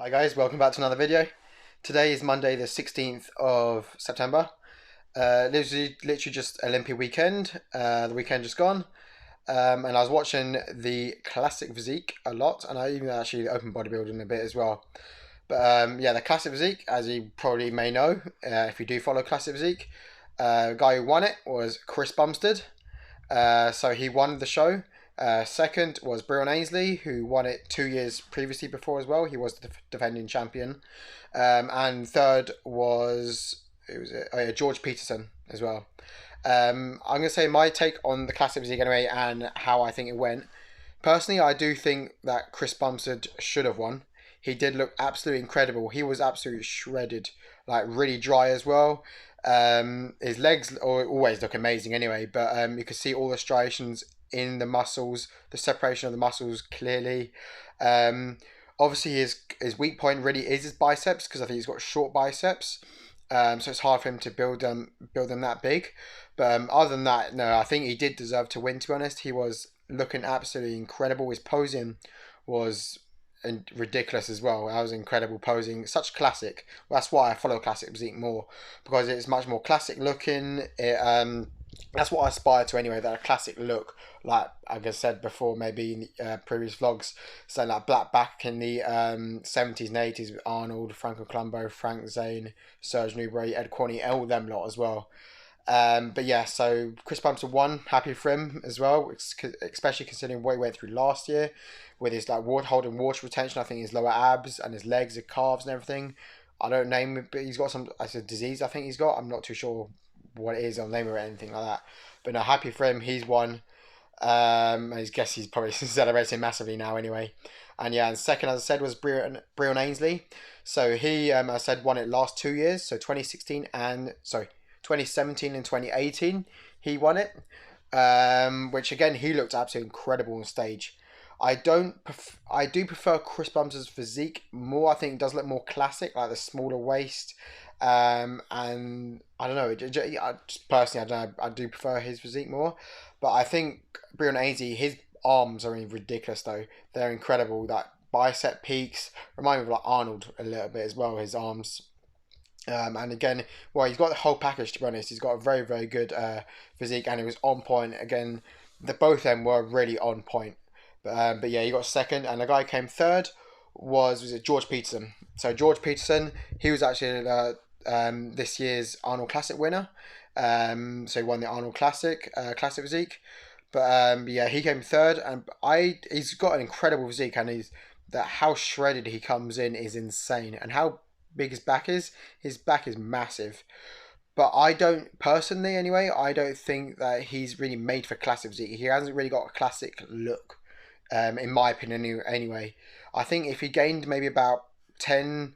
Hi guys, welcome back to another video. Today is Monday the 16th of September. Literally just Olympia weekend. The weekend just gone. And I was watching the classic physique a lot, and I even actually open bodybuilding a bit as well. But yeah, the classic physique, as you probably may know, if you do follow classic physique, the guy who won it was Chris Bumstead. So he won the show. Second was Brian Ainsley, who won it 2 years previously before as well. He was the defending champion. And third was George Peterson as well. I'm going to say my take on the classic physique anyway and how I think it went. Personally, I do think that Chris Bumstead should have won. He did look absolutely incredible. He was absolutely shredded, like really dry as well. His legs always look amazing anyway, but you can see all the striations in the muscles, the separation of the muscles clearly. Um, Obviously, his weak point really is his biceps because I think he's got short biceps. So it's hard for him to build them that big. But other than that, no, I think he did deserve to win. To be honest, he was looking absolutely incredible. His posing was ridiculous as well. That was incredible posing. Such classic. Well, that's why I follow classic physique more because it's much more classic looking. That's what I aspire to anyway. That a classic look, like I said before, maybe in the previous vlogs, so like black back in the 70s and 80s with Arnold, Franco Columbo, Frank Zane, Serge Nubret, Ed Corney, all them lot as well. But yeah, so Chris Bumstead won. Happy for him as well, especially considering what he went through last year with his like holding water retention. I think his lower abs and his legs, his calves, and everything. I don't name it, but he's got some. I said disease. I think he's got. I'm not too sure what it is. I'll name it or anything like that. But no, happy for him. He's won. I guess he's probably celebrating massively now anyway. And yeah, and second, as I said, was Brian Ainsley. So he, I said, won it last 2 years. So 2017 and 2018, he won it. Which again, he looked absolutely incredible on stage. I do prefer Chris Bumstead's physique more. I think it does look more classic, like the smaller waist. And I don't know. Personally, I don't know. I do prefer his physique more. But I think Brian Ainsley, his arms are ridiculous though. They're incredible. That bicep peaks remind me of like Arnold a little bit as well. His arms. And again, well, he's got the whole package to be honest. He's got a very, very good physique, and it was on point. Again, both of them were really on point. But yeah, he got second, and the guy who came third was it George Peterson. So George Peterson, he was actually this year's Arnold Classic winner. So he won the Arnold Classic physique. But yeah, he came third, and he's got an incredible physique, and how shredded he comes in is insane, and how big his back is. His back is massive. But I don't personally, anyway. I don't think that he's really made for classic physique. He hasn't really got a classic look, in my opinion. Anyway, I think if he gained maybe about 10,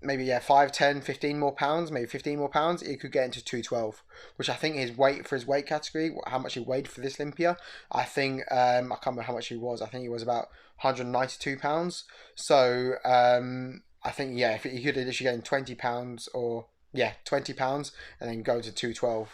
maybe yeah, 5, 10, 15 more pounds, maybe 15 more pounds, he could get into 212, which I think his weight for his weight category, how much he weighed for this Olympia, I think I can't remember how much he was. I think he was about 192 pounds. So I think yeah, if he could literally gain 20 pounds or yeah, 20 pounds and then go to 212.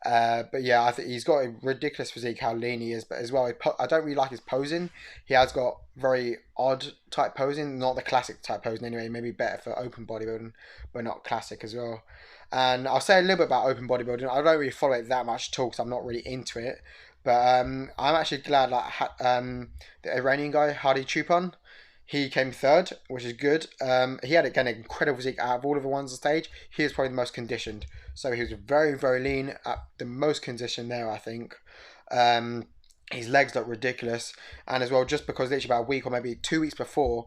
But yeah, I think he's got a ridiculous physique, how lean he is. But as well, I don't really like his posing. He has got very odd type posing, not the classic type posing anyway. Maybe better for open bodybuilding, but not classic as well. And I'll say a little bit about open bodybuilding. I don't really follow it that much at all because I'm not really into it. But I'm actually glad the Iranian guy Hadi Chupon, he came third, which is good. He had again an incredible physique out of all of the ones on stage. He was probably the most conditioned, so he was very very lean, at the most conditioned there, I think. Um, his legs look ridiculous, and as well, just because literally about a week or maybe 2 weeks before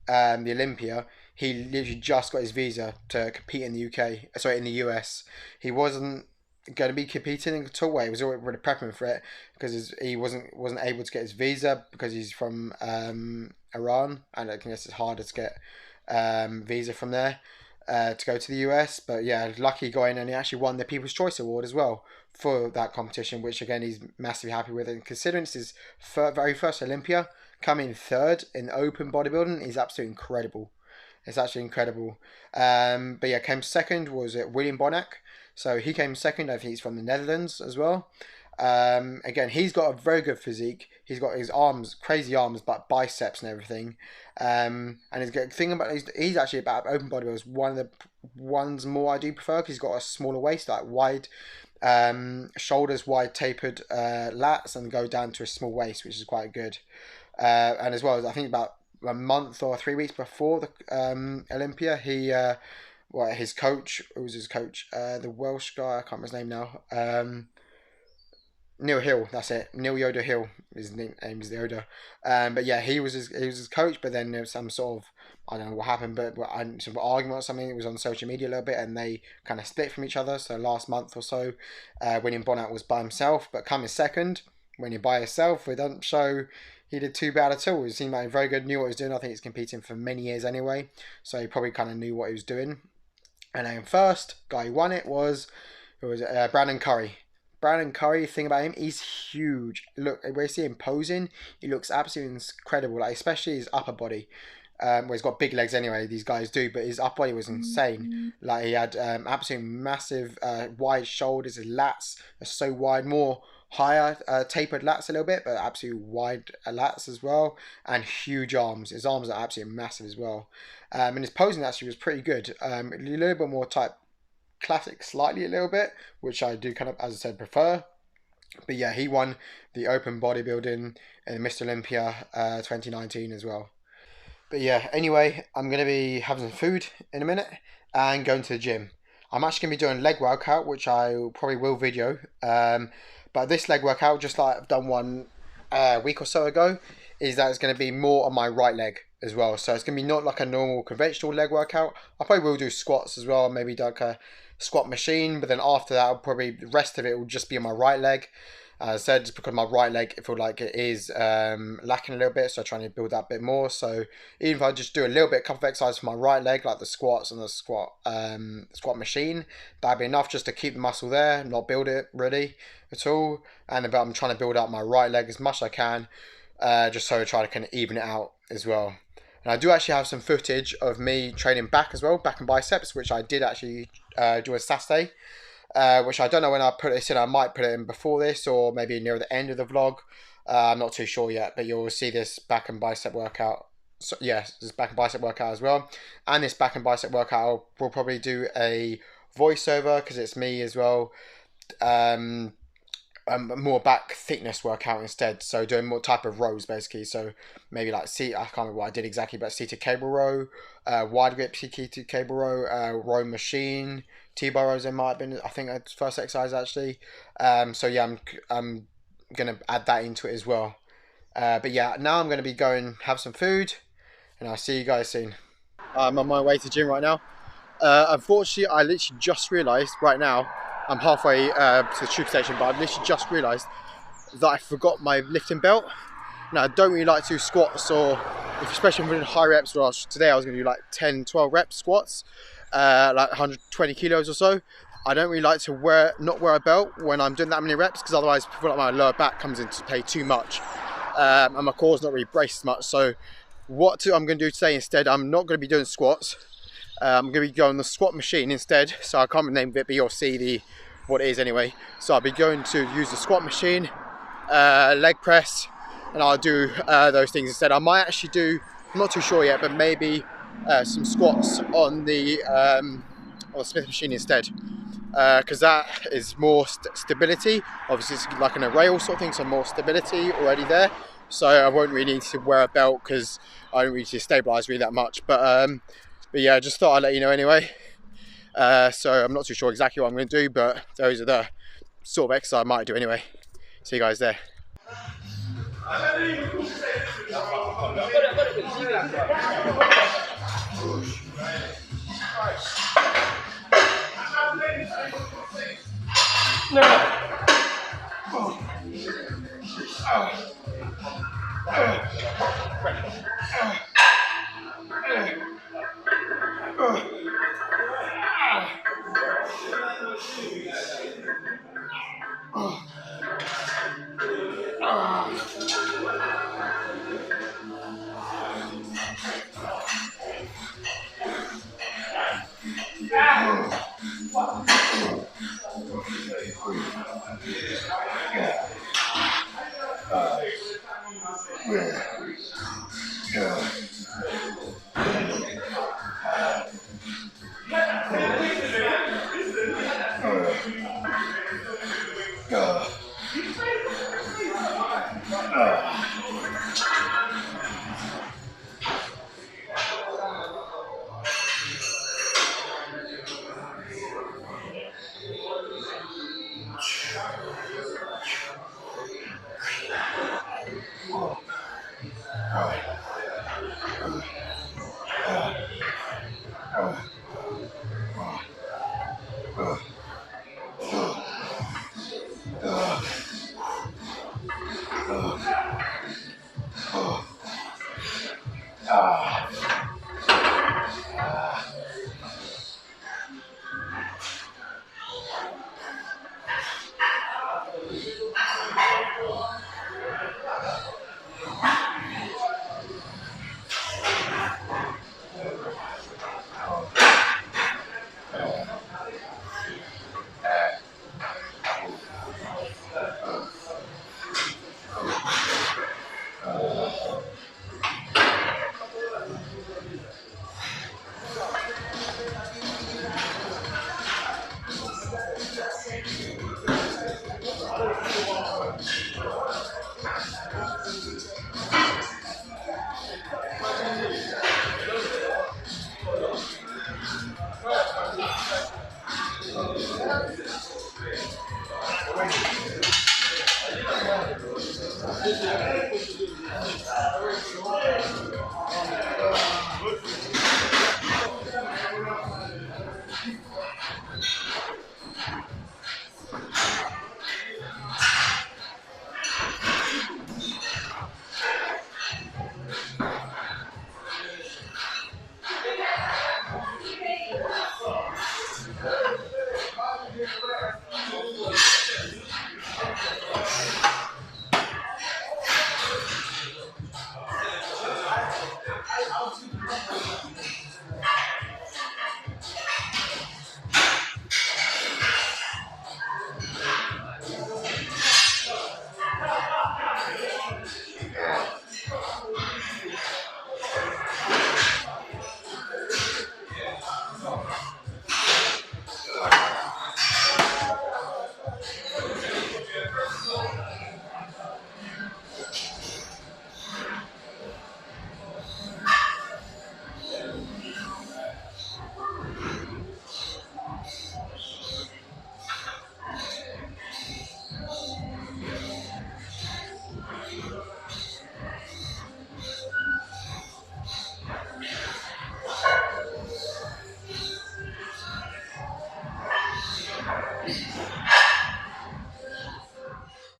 the Olympia, he literally just got his visa to compete in the UK. Sorry, in the US. He wasn't going to be competing in all way. He was already prepping for it because he wasn't able to get his visa because he's from Iran, and I guess it's harder to get visa from there to go to the US. But yeah, lucky going, and he actually won the People's Choice Award as well for that competition, which again he's massively happy with. And considering it's his very first Olympia, coming third in open bodybuilding is absolutely incredible. It's actually incredible. But yeah, came second was William Bonac. So he came second. I think he's from the Netherlands as well. Again, he's got a very good physique. He's got his arms, crazy arms, but biceps and everything. And his good thing about he's actually about open body was one of the ones more I do prefer because he's got a smaller waist, like wide shoulders, wide tapered lats, and go down to a small waist, which is quite good. And as well as I think about a month or 3 weeks before the Olympia, his coach, who was his coach, the Welsh guy, I can't remember his name now. Neil Hill, that's it. Neil Yoda Hill, his name is Yoda. But yeah, he was his coach. But then there was some sort of, I don't know what happened, but some argument or something. It was on social media a little bit, and they kind of split from each other. So last month or so, William Bonnet was by himself, but coming second. When you're by yourself, it doesn't show he did too bad at all. He seemed like very good, knew what he was doing. I think he's competing for many years anyway, so he probably kind of knew what he was doing. And then first guy who won it was Brandon Curry. Brandon Curry, thing about him, he's huge. Look, when you see him posing, he looks absolutely incredible. Like especially his upper body. Well, he's got big legs anyway. These guys do, but his upper body was insane. Like he had absolutely massive, wide shoulders. His lats are so wide, more higher, tapered lats a little bit, but absolutely wide lats as well, and huge arms. His arms are absolutely massive as well. And his posing actually was pretty good. A little bit more type classic, slightly a little bit, which I do kind of, as I said, prefer. But yeah, he won the open bodybuilding in Mr. Olympia 2019 as well. But yeah, anyway, I'm going to be having some food in a minute and going to the gym. I'm actually going to be doing leg workout, which I probably will video. But this leg workout, just like I've done one week or so ago, is that it's going to be more on my right leg as well. So it's going to be not like a normal conventional leg workout. I probably will do squats as well, maybe like a squat machine. But then after that, I'll probably, the rest of it will just be on my right leg. As I said, just because my right leg, I feel like it is lacking a little bit, so I'm trying to build that a bit more. So even if I just do a little bit, a couple of exercises for my right leg, like the squats and the squat machine, that'd be enough just to keep the muscle there, not build it really at all. And but I'm trying to build up my right leg as much as I can, just so I try to kind of even it out as well. And I do actually have some footage of me training back as well, back and biceps, which I did actually do a Saturday. Which I don't know when I put this in. I might put it in before this or maybe near the end of the vlog. I'm not too sure yet, but you'll see this back and bicep workout. So yes, this back and bicep workout as well. And this back and bicep workout, we'll probably do a voiceover because it's me as well. More back thickness workout instead. So doing more type of rows basically. So maybe like I can't remember what I did exactly, but seated cable row, wide grip seated cable row, row machine, T-bar rows. There might have been, I think that's first exercise actually. So yeah, I'm gonna add that into it as well. But yeah, now I'm gonna be going have some food, and I'll see you guys soon. I'm on my way to the gym right now. Unfortunately, I literally just realised right now, I'm halfway to the tube station, but I've literally just realised that I forgot my lifting belt. Now, I don't really like to do squats, or especially when I'm doing high reps. Well, today I was going to do like 10, 12 rep squats, like 120 kilos or so. I don't really like to not wear a belt when I'm doing that many reps, because otherwise I feel like my lower back comes into play too much, and my core's not really braced as much. So I'm going to do today instead, I'm not going to be doing squats. I'm going to be going on the squat machine instead, so I can't name it, but you'll see what it is anyway. So I'll be going to use the squat machine, leg press, and I'll do those things instead. I might actually do, I'm not too sure yet, but maybe some squats on the Smith machine instead, because that is more stability. Obviously it's like an rail sort of thing, so more stability already there. So I won't really need to wear a belt because I don't really need to stabilise really that much. But yeah, I just thought I'd let you know anyway. So I'm not too sure exactly what I'm going to do, but those are the sort of exercise I might do anyway. See you guys there.